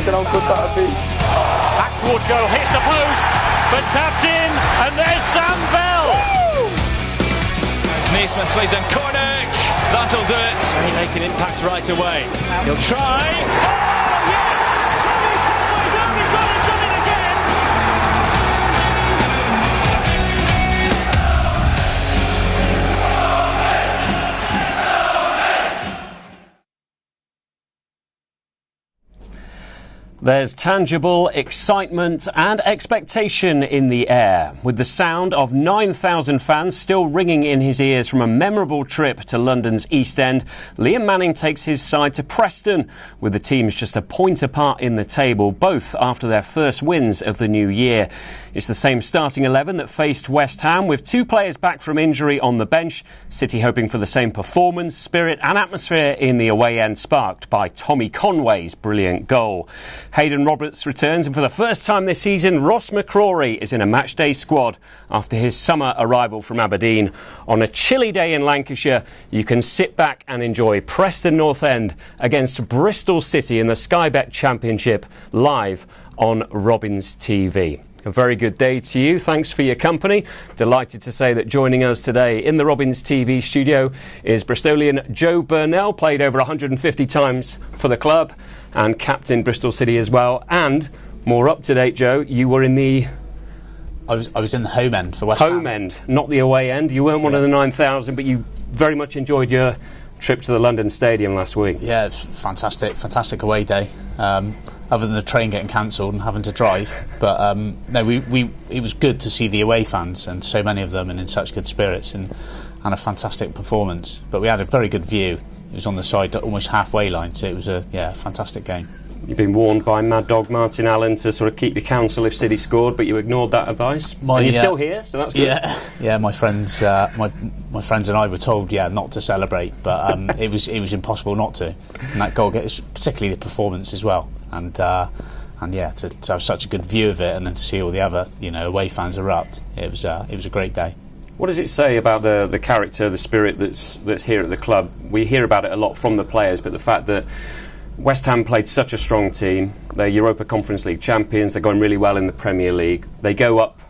imagine how good that would be. Back towards goal, hits the post, but tapped in, and there's Sam Bell. Neesman slides on Cornick, that'll do it. He'll make an impact right away. He'll try. Oh, yes! Tommy Conway's only gone and done it again. There's tangible excitement and expectation in the air, with the sound of 9,000 fans still ringing in his ears from a memorable trip to London's East End. Liam Manning takes his side to Preston, with the teams just a point apart in the table, both after their first wins of the new year. It's the same starting 11 that faced West Ham, with 2 players back from injury on the bench. City hoping for the same performance, spirit and atmosphere in the away end, sparked by Tommy Conway's brilliant goal. Hayden Roberts returns, and for the first time this season, Ross McCrory is in a matchday squad after his summer arrival from Aberdeen. On a chilly day in Lancashire, you can sit back and enjoy Preston North End against Bristol City in the Sky Bet Championship live on Robins TV. A very good day to you. Thanks for your company. Delighted to say that joining us today in the Robins TV studio is Bristolian Joe Burnell, played over 150 times for the club and captain Bristol City as well. And more up to date, Joe, you were in the... I was in the home end for West Ham. Home end, not the away end. You weren't one of the 9,000, but you very much enjoyed your trip to the London Stadium last week. Yeah, it's fantastic away day. Other than the train getting cancelled and having to drive, but no, it was good to see the away fans and so many of them and in such good spirits and a fantastic performance. But we had a very good view. It was on the side, almost halfway line, so it was a fantastic game. You've been warned by Mad Dog Martin Allen to sort of keep your counsel if City scored, but you ignored that advice. And you're still here, so that's good. Yeah. My friends, my friends and I were told, not to celebrate, but it was impossible not to. And that goal, particularly the performance as well, and to have such a good view of it, and then to see all the other away fans erupt, it was a great day. What does it say about the character, the spirit that's here at the club? We hear about it a lot from the players, but the fact that West Ham played such a strong team, they're Europa Conference League champions, they're going really well in the Premier League, they go up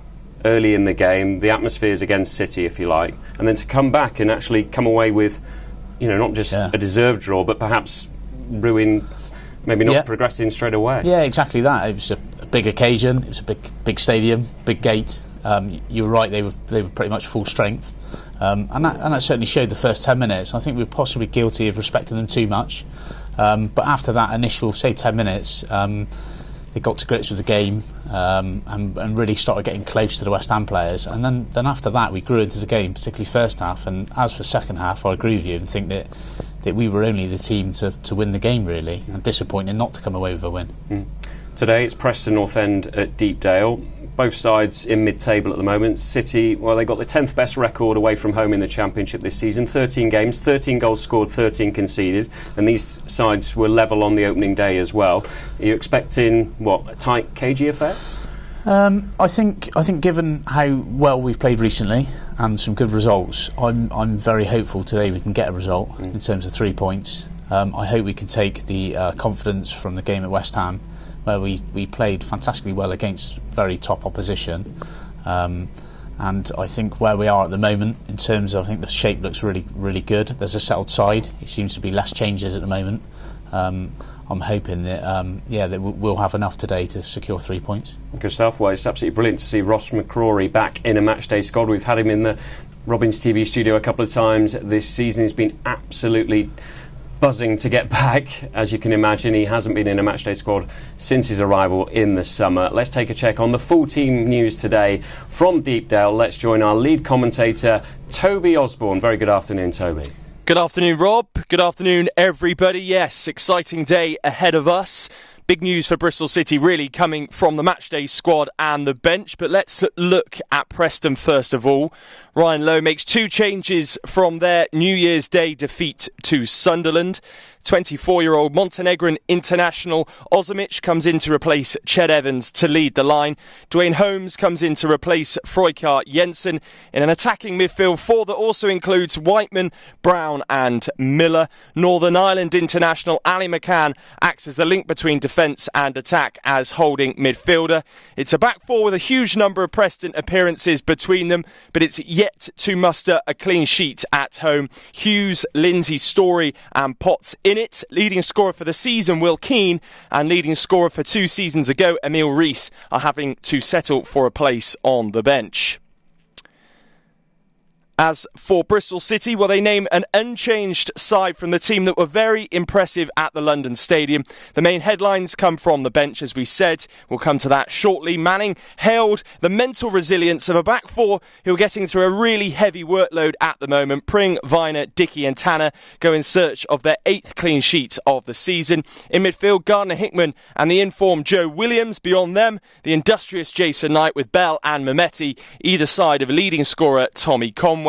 early in the game, the atmosphere's against City if you like, and then to come back and actually come away with, not just a deserved draw, but perhaps ruin, maybe not progressing straight away. Yeah, exactly that. It was a big occasion, it was a big stadium, big gate. You were right, they were pretty much full strength, and that certainly showed the first 10 minutes. I think we were possibly guilty of respecting them too much. But after that initial, say, 10 minutes, they got to grips with the game and really started getting close to the West Ham players. And then after that, we grew into the game, particularly first half. And as for second half, I agree with you and think that we were only the team to win the game, really, and disappointing not to come away with a win. Today, it's Preston North End at Deepdale. Both sides in mid-table at the moment. City, well, they got the 10th best record away from home in the Championship this season. 13 games, 13 goals scored, 13 conceded. And these sides were level on the opening day as well. Are you expecting, a tight, cagey affair? I think given how well we've played recently and some good results, I'm very hopeful today we can get a result in terms of 3 points. I hope we can take the confidence from the game at West Ham, where we played fantastically well against very top opposition, and I think where we are at the moment in terms of, I think the shape looks really good. There's a settled side. It seems to be less changes at the moment. I'm hoping that that we'll have enough today to secure 3 points. Good stuff. Well, it's absolutely brilliant to see Ross McCrory back in a matchday squad. We've had him in the Robins TV studio a couple of times this season. He's been absolutely buzzing to get back. As you can imagine, he hasn't been in a matchday squad since his arrival in the summer. Let's take a check on the full team news today from Deepdale. Let's join our lead commentator, Toby Osborne. Very good afternoon, Toby. Good afternoon, Rob. Good afternoon, everybody. Yes, exciting day ahead of us. Big news for Bristol City really coming from the matchday squad and the bench. But let's look at Preston first of all. Ryan Lowe makes 2 changes from their New Year's Day defeat to Sunderland. 24-year-old Montenegrin international Ozimic comes in to replace Ched Evans to lead the line. Dwayne Holmes comes in to replace Frøykjær Jensen in an attacking midfield four that also includes Whiteman, Brown and Miller. Northern Ireland international Ali McCann acts as the link between defence and attack as holding midfielder. It's a back four with a huge number of Preston appearances between them, but it's yet to muster a clean sheet at home. Hughes, Lindsay, Story and Potts in it. Leading scorer for the season, Will Keane, and leading scorer for 2 seasons ago, Emile Rees, are having to settle for a place on the bench. As for Bristol City, well, they name an unchanged side from the team that were very impressive at the London Stadium. The main headlines come from the bench, as we said. We'll come to that shortly. Manning hailed the mental resilience of a back four who are getting through a really heavy workload at the moment. Pring, Viner, Dickey and Tanner go in search of their 8th clean sheet of the season. In midfield, Gardner Hickman and the informed Joe Williams. Beyond them, the industrious Jason Knight with Bell and Mehmeti, either side of leading scorer Tommy Conway.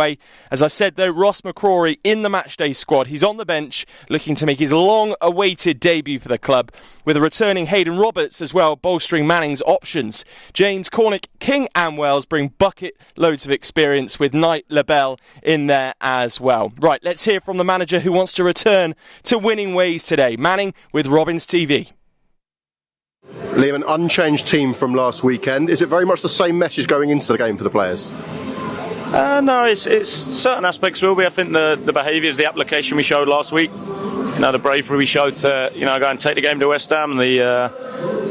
As I said though, Ross McCrory in the matchday squad. He's on the bench looking to make his long-awaited debut for the club, with a returning Hayden Roberts as well bolstering Manning's options. James Cornick, King and Wells bring bucket loads of experience, with Knight, LaBelle in there as well. Right, let's hear from the manager who wants to return to winning ways today. Manning with Robbins TV. Liam, an unchanged team from last weekend. Is it very much the same message going into the game for the players? No, it's certain aspects will be. I think the behaviours, the application we showed last week, the bravery we showed to go and take the game to West Ham, the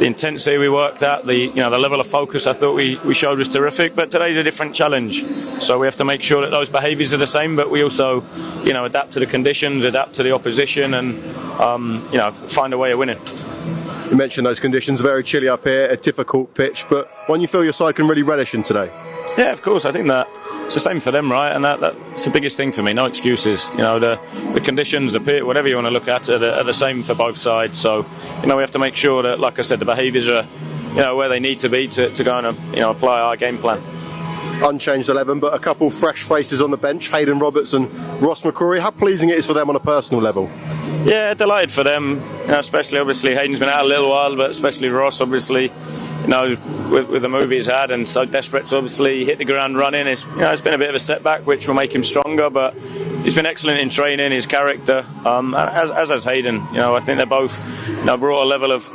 intensity we worked at, the level of focus I thought we showed was terrific. But today's a different challenge, so we have to make sure that those behaviours are the same, but we also adapt to the conditions, adapt to the opposition, and find a way of winning. You mentioned those conditions, very chilly up here, a difficult pitch, but one you feel your side can really relish in today? Yeah, of course. I think that it's the same for them, right? And that's the biggest thing for me. No excuses. The conditions, the pitch, whatever you want to look at, are the same for both sides. So, we have to make sure that, like I said, the behaviours are, where they need to be to go and apply our game plan. Unchanged 11, but a couple fresh faces on the bench, Hayden Roberts and Ross McCrory. How pleasing it is for them on a personal level? Yeah, delighted for them. Especially, obviously, Hayden's been out a little while, but especially Ross, obviously. With the move he's had, and so desperate to obviously hit the ground running. It's been a bit of a setback, which will make him stronger, but he's been excellent in training, his character, as has Hayden. I think they're both brought a level of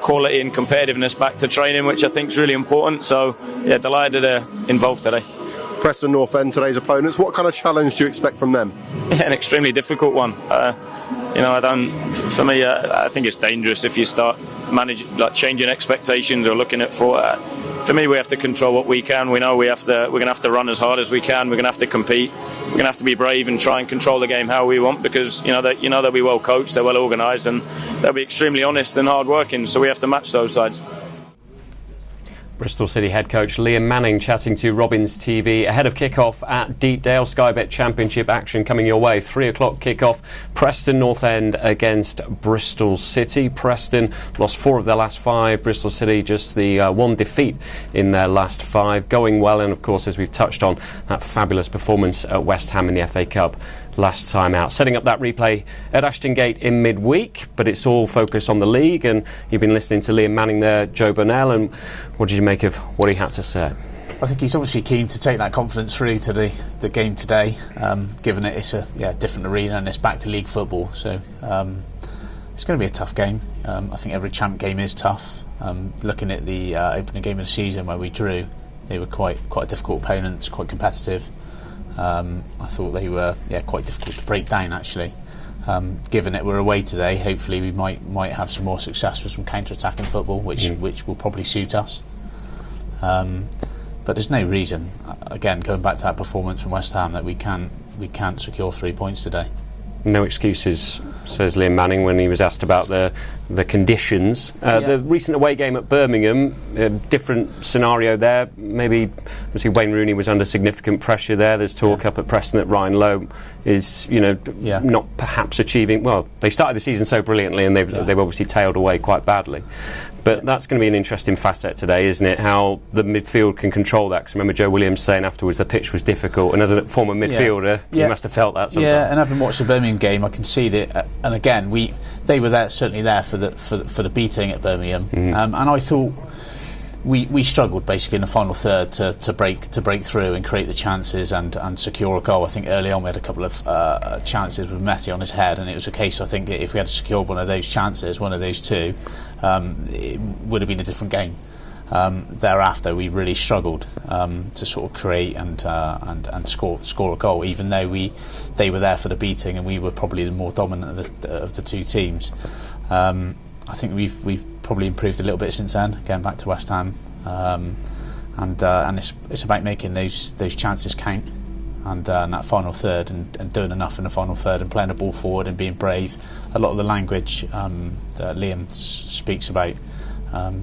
quality and competitiveness back to training, which I think is really important. So yeah, delighted they're involved today. Preston North End, today's opponents. What kind of challenge do you expect from them? Yeah, an extremely difficult one. For me, I think it's dangerous if you start changing expectations or looking at for me, we have to control what we can. We know we're going to have to run as hard as we can. We're going to have to compete. We're going to have to be brave and try and control the game how we want, because they'll be well coached, they're well organised, and they'll be extremely honest and hard working. So we have to match those sides. Bristol City head coach Liam Manning chatting to Robbins TV ahead of kick-off at Deepdale. Sky Bet Championship action coming your way. 3 o'clock kick-off. Preston North End against Bristol City. Preston lost 4 of their last 5. Bristol City just the 1 defeat in their last 5. Going well, and of course, as we've touched on, that fabulous performance at West Ham in the FA Cup last time out. Setting up that replay at Ashton Gate in midweek, but it's all focused on the league, and you've been listening to Liam Manning there, Joe Burnell, and what did you make of what he had to say? I think he's obviously keen to take that confidence through to the game today, given it's a different arena and it's back to league football, so it's going to be a tough game. I think every champ game is tough. Looking at the opening game of the season where we drew, they were quite difficult opponents, quite competitive. I thought they were quite difficult to break down actually. Given that we're away today, hopefully we might have some more success with some counter-attacking football, which will probably suit us. But there's no reason, again going back to that performance from West Ham, that we can't secure 3 points today. No excuses, says Liam Manning when he was asked about the the conditions. The recent away game at Birmingham, different scenario there. Maybe, obviously, Wayne Rooney was under significant pressure there. There's talk up at Preston that Ryan Lowe is, not perhaps achieving. Well, they started the season so brilliantly, and they've obviously tailed away quite badly. But that's going to be an interesting facet today, isn't it? How the midfield can control that. Because remember Joe Williams saying afterwards the pitch was difficult, and as a former midfielder, you must have felt that sometimes. Yeah, and having watched the Birmingham game, I can see it. And again, they were certainly there for the beating at Birmingham, and I thought we struggled basically in the final third to break through and create the chances and secure a goal. I think early on we had a couple of chances with Messi on his head, and it was a case, I think, if we had secured one of those chances, one of those two, it would have been a different game. Thereafter, we really struggled to sort of create and score a goal, even though they were there for the beating and we were probably the more dominant of the two teams. I think we've probably improved a little bit since then, going back to West Ham, and it's about making those chances count, and that final third and doing enough in the final third and playing the ball forward and being brave. A lot of the language that Liam speaks about,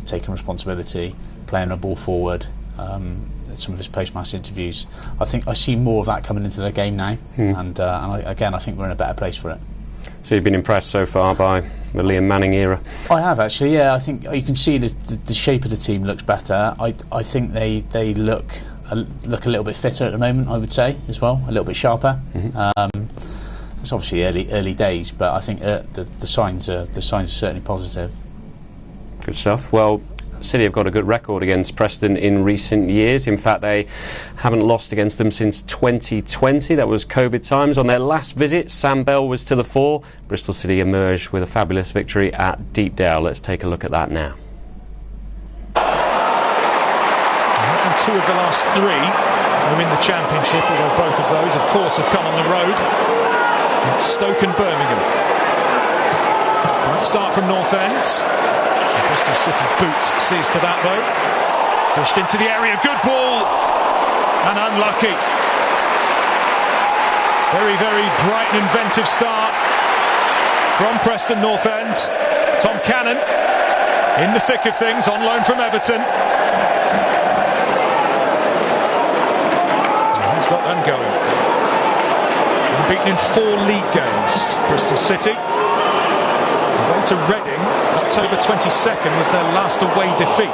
taking responsibility, playing the ball forward, some of his post-match interviews, I think I see more of that coming into the game now, and I think we're in a better place for it. So you've been impressed so far by the Liam Manning era? I have, actually, yeah. I think you can see the shape of the team looks better. I think they look a little bit fitter at the moment, I would say, as well, a little bit sharper. It's obviously early days, but I think the signs are certainly positive. Good stuff. Well, City have got a good record against Preston in recent years. In fact, they haven't lost against them since 2020. That was COVID times. On their last visit, Sam Bell was to the fore. Bristol City emerged with a fabulous victory at Deepdale. Let's take a look at that now. And 2 of the last 3 are in the Championship, although both of those, of course, have come on the road at Stoke and Birmingham. Right start from North End. Bristol City boot sees to that though. Pushed into the area, good ball, and unlucky. Very, very bright and inventive start from Preston North End. Tom Cannon in the thick of things, on loan from Everton. And he's got them going. Unbeaten in 4 league games, Bristol City. Away to Reading, October 22nd was their last away defeat.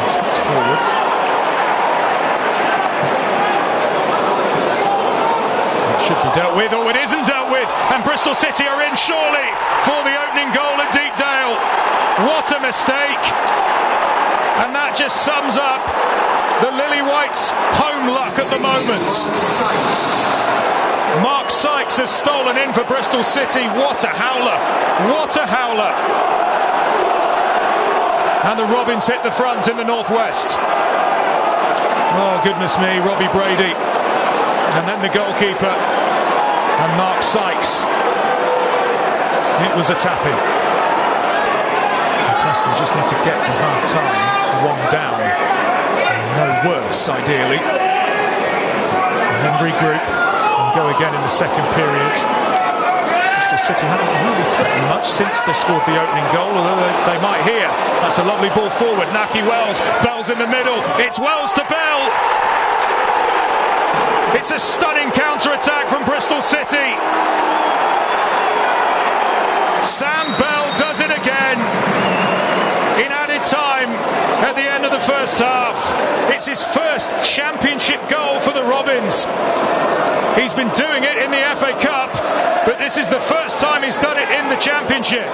It's forward. It should be dealt with, or it isn't dealt with, and Bristol City are in surely for the opening goal at Deepdale. What a mistake! And that just sums up the Lily Whites' home luck at the moment. Mark Sykes has stolen in for Bristol City. What a howler! What a howler! And the Robins hit the front in the northwest. Oh, goodness me, Robbie Brady. And then the goalkeeper. And Mark Sykes. It was a tap-in. Preston just need to get to half-time. 1 down. No worse, ideally. And then regroup. Go again in the second period. Bristol City haven't really threatened much since they scored the opening goal, although they might here. That's a lovely ball forward. Naki Wells. Bell's in the middle. It's Wells to Bell. It's a stunning counter-attack from Bristol City. Sam Bell does it again. In added time at the end of the first half. It's his first Championship goal for the Robins. He's been doing it in the FA Cup, but this is the first time he's done it in the Championship.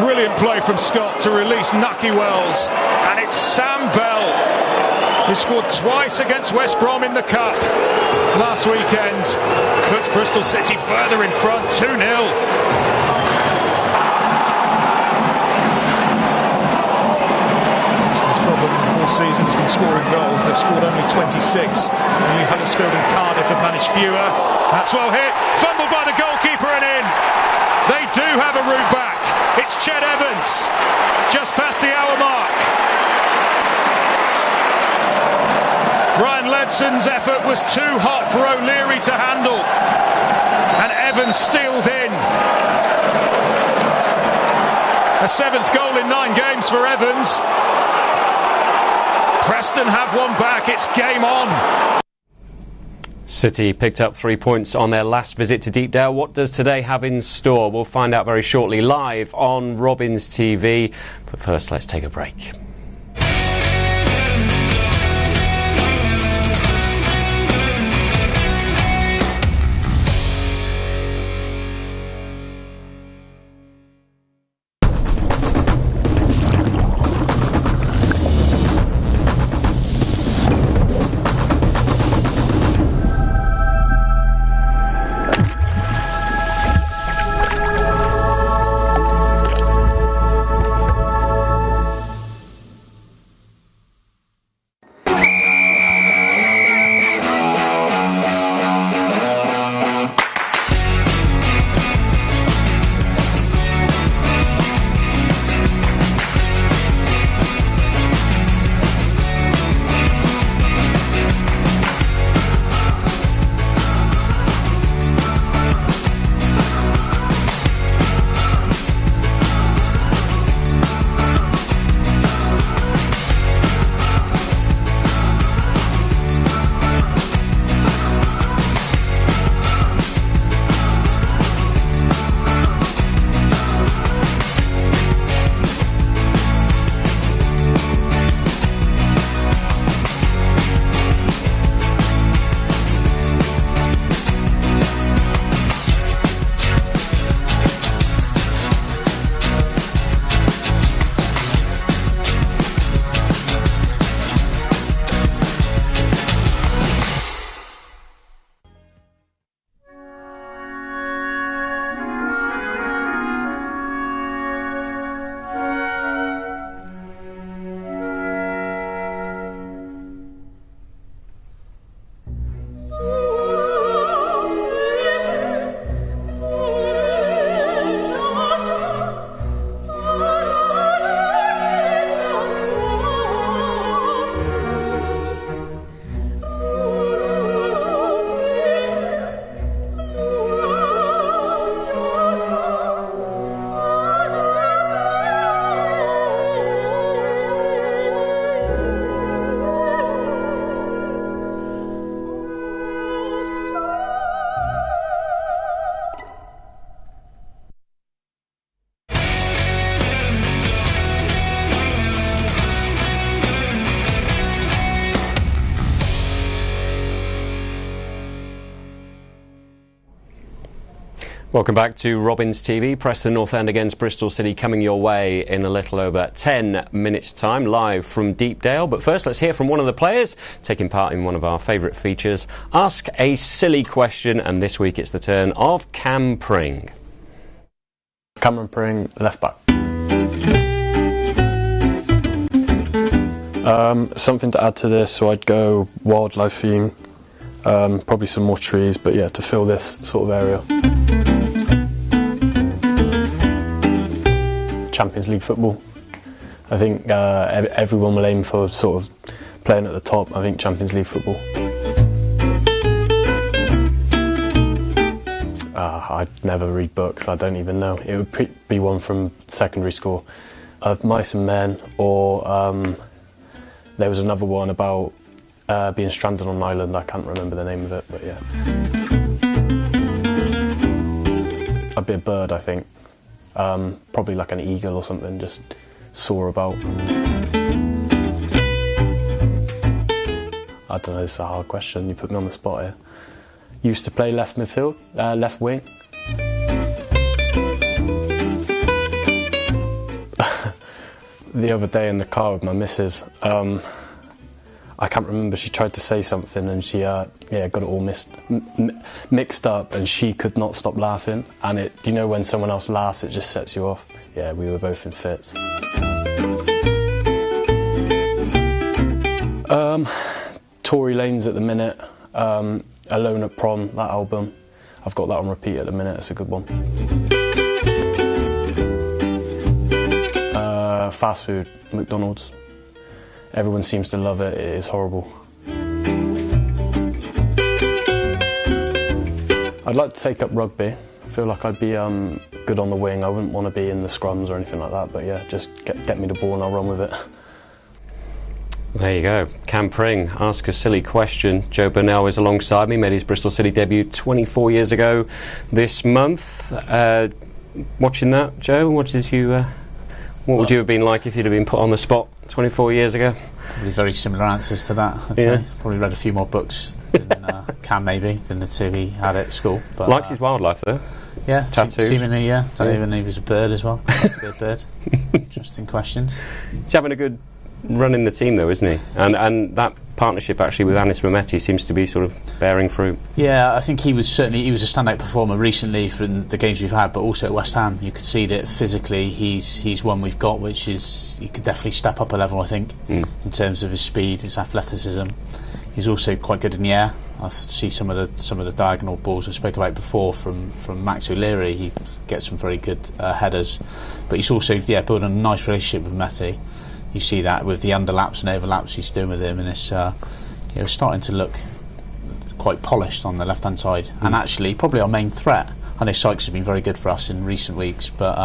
Brilliant play from Scott to release Naki Wells, and it's Sam Bell, who scored twice against West Brom in the Cup last weekend, puts Bristol City further in front, 2-0. All season has been scoring goals. They've scored only 26. Only Huddersfield and Cardiff have managed fewer. That's well hit. Fumbled by the goalkeeper and in. They do have a route back. It's Ched Evans. Just past the hour mark. Ryan Ledson's effort was too hot for O'Leary to handle. and Evans steals in. A 7th goal in 9 games for Evans. Preston have one back, it's game on. City picked up 3 points on their last visit to Deepdale. What does today have in store? We'll find out very shortly, live on Robins TV. But first, let's take a break. Welcome back to Robins TV. Preston North End against Bristol City coming your way in a little over 10 minutes' time, live from Deepdale. But first, let's hear from one of the players taking part in one of our favourite features, Ask a Silly Question, and this week it's the turn of Cam Pring. Cameron Pring, left back. Something to add to this, so I'd go wildlife theme, probably some more trees, but yeah, to fill this sort of area. Champions League football. I think everyone will aim for sort of playing at the top. I think Champions League football. I never read books, I don't even know. It would be one from secondary school. Of Mice and Men, or there was another one about being stranded on an island. I can't remember the name of it, but yeah. I'd be a bird, I think. Probably like an eagle or something, just soar about. I don't know, it's a hard question, you put me on the spot here. Used to play left midfield, left wing. The other day in the car with my missus, I can't remember, she tried to say something and she got it all mixed up, and she could not stop laughing, and do you know when someone else laughs it just sets you off? Yeah, we were both in fits. Tory Lane's at the minute, Alone at Prom, that album, I've got that on repeat at the minute, it's a good one. Fast food, McDonald's. Everyone seems to love it, it is horrible. I'd like to take up rugby. I feel like I'd be good on the wing. I wouldn't want to be in the scrums or anything like that, but yeah, just get me the ball and I'll run with it. There you go. Cam Pring, ask a silly question. Joe Burnell is alongside me, made his Bristol City debut 24 years ago this month. Watching that, Joe, what would you have been like if you'd have been put on the spot 24 years ago? Probably very similar answers to that, I'd say. Probably read a few more books than Cam, maybe, than the two he had at school. But, likes his wildlife, though. Yeah, tattoo. Seemingly, yeah. Don't even know he was a bird as well. Like to be a bird. Interesting questions. He's having a good run in the team, though, isn't he? And that partnership actually with Anis Mehmeti seems to be sort of bearing fruit. Yeah, I think he was a standout performer recently from the games we've had, but also at West Ham. You could see that physically he's one we've got, which is he could definitely step up a level, I think, in terms of his speed, his athleticism. He's also quite good in the air. I see some of the diagonal balls I spoke about before from Max O'Leary. He gets some very good headers, but he's also building a nice relationship with Mehmeti. You see that with the underlaps and overlaps he's doing with him, and it's starting to look quite polished on the left-hand side. And actually, probably our main threat. I know Sykes has been very good for us in recent weeks, but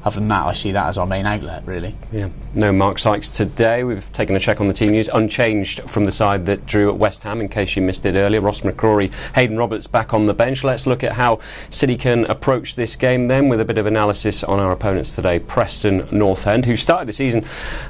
other than that, I see that as our main outlet, really. Yeah. No Mark Sykes today. We've taken a check on the team news. Unchanged from the side that drew at West Ham, in case you missed it earlier. Ross McCrory, Hayden Roberts back on the bench. Let's look at how City can approach this game then, with a bit of analysis on our opponents today. Preston North End, who started the season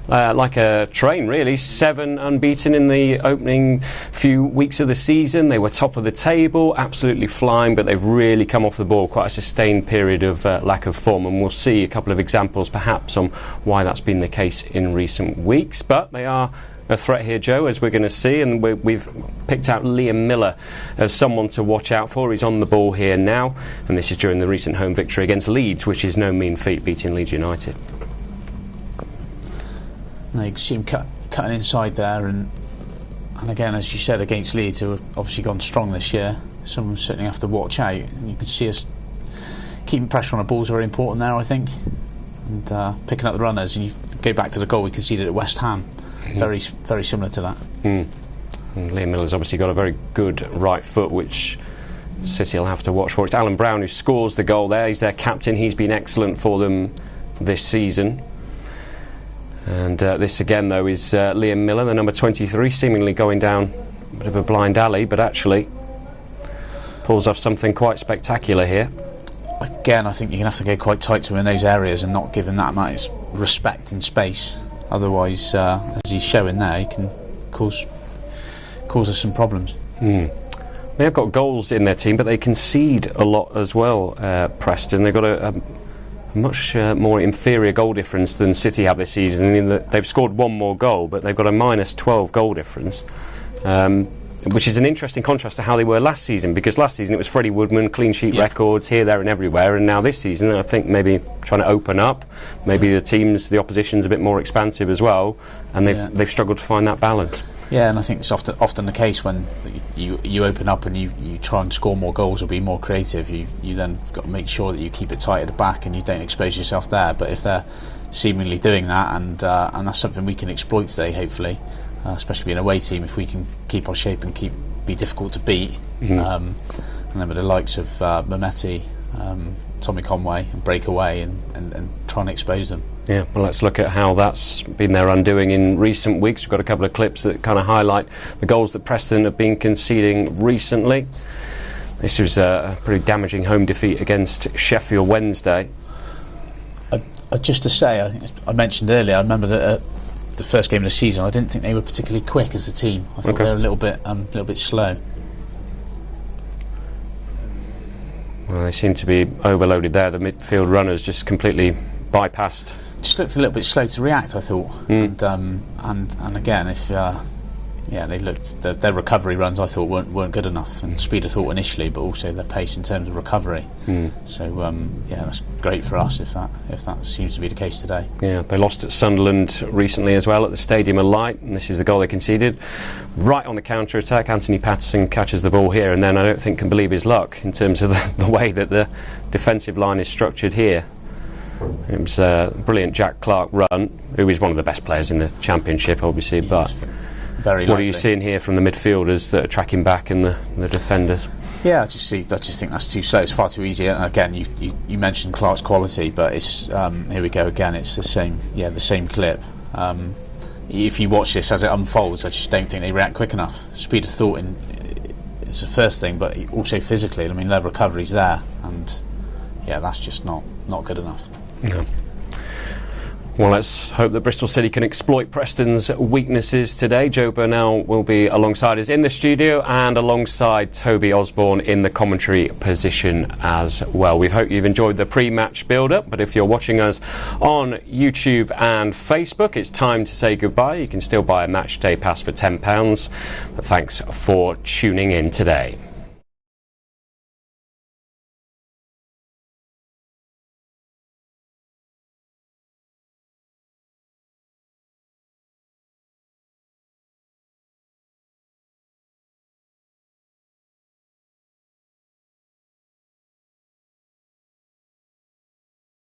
like a train, really. 7 unbeaten in the opening few weeks of the season. They were top of the table, absolutely flying, but they've really come off the ball. Quite a sustained period of lack of form, and we'll see a couple of examples perhaps on why that's been the case in recent weeks. But they are a threat here, Joe, as we're going to see, and we've picked out Liam Miller as someone to watch out for. He's on the ball here now, and this is during the recent home victory against Leeds, which is no mean feat, beating Leeds United. Now you can see him cutting inside there, and again, as you said, against Leeds, who have obviously gone strong this year, someone certainly have to watch out. And you can see us keeping pressure on the ball is very important there, I think, and picking up the runners. And you go back to the goal we conceded at West Ham, very similar to that. And Liam Miller's obviously got a very good right foot, which City will have to watch for. It's Alan Brown who scores the goal there. He's their captain. He's been excellent for them this season. And this again, though, is Liam Miller, the number 23, seemingly going down a bit of a blind alley, but actually pulls off something quite spectacular here. Again, I think you're going to have to go quite tight to him in those areas and not give him that much respect and space. Otherwise, as he's showing there, he can cause us some problems. They have got goals in their team, but they concede a lot as well, Preston. They've got a much more inferior goal difference than City have this season. I mean, they've scored one more goal, but they've got a minus 12 goal difference. Which is an interesting contrast to how they were last season, because last season it was Freddie Woodman, clean sheet records here, there and everywhere, and now this season I think maybe trying to open up, maybe the opposition's a bit more expansive as well, and they've struggled to find that balance. Yeah, and I think it's often the case when you open up and you try and score more goals or be more creative, you then got to make sure that you keep it tight at the back and you don't expose yourself there. But if they're seemingly doing that, and that's something we can exploit today, hopefully, especially being an away team, if we can keep our shape and be difficult to beat, and then with the likes of Mehmeti, Tommy Conway, and break away and try and expose them. Yeah, well, let's look at how that's been their undoing in recent weeks. We've got a couple of clips that kind of highlight the goals that Preston have been conceding recently. This was a pretty damaging home defeat against Sheffield Wednesday. Just to say, I think I mentioned earlier, I remember that the first game of the season, I didn't think they were particularly quick as a team. I thought they were a little bit slow. Well, they seem to be overloaded there. The midfield runners just completely bypassed. Just looked a little bit slow to react, I thought. And again, if they looked, their recovery runs I thought weren't good enough, and speed of thought initially, but also their pace in terms of recovery. So that's great for us if that seems to be the case today. Yeah, they lost at Sunderland recently as well at the Stadium of Light, and this is the goal they conceded. Right on the counter attack, Anthony Patterson catches the ball here, and then I don't think can believe his luck in terms of the way that the defensive line is structured here. It was a brilliant Jack Clark run, who is one of the best players in the Championship, obviously, but very what are you seeing here from the midfielders that are tracking back and the defenders? Yeah, I just think that's too slow. It's far too easy. And again, you mentioned Clark's quality, but it's here we go again. It's the same clip. If you watch this as it unfolds, I just don't think they react quick enough. Speed of thought is the first thing, but also physically. I mean, level recovery's there, and that's just not good enough. No. Well, let's hope that Bristol City can exploit Preston's weaknesses today. Joe Burnell will be alongside us in the studio and alongside Toby Osborne in the commentary position as well. We hope you've enjoyed the pre-match build-up, but if you're watching us on YouTube and Facebook, it's time to say goodbye. You can still buy a match day pass for £10, but thanks for tuning in today.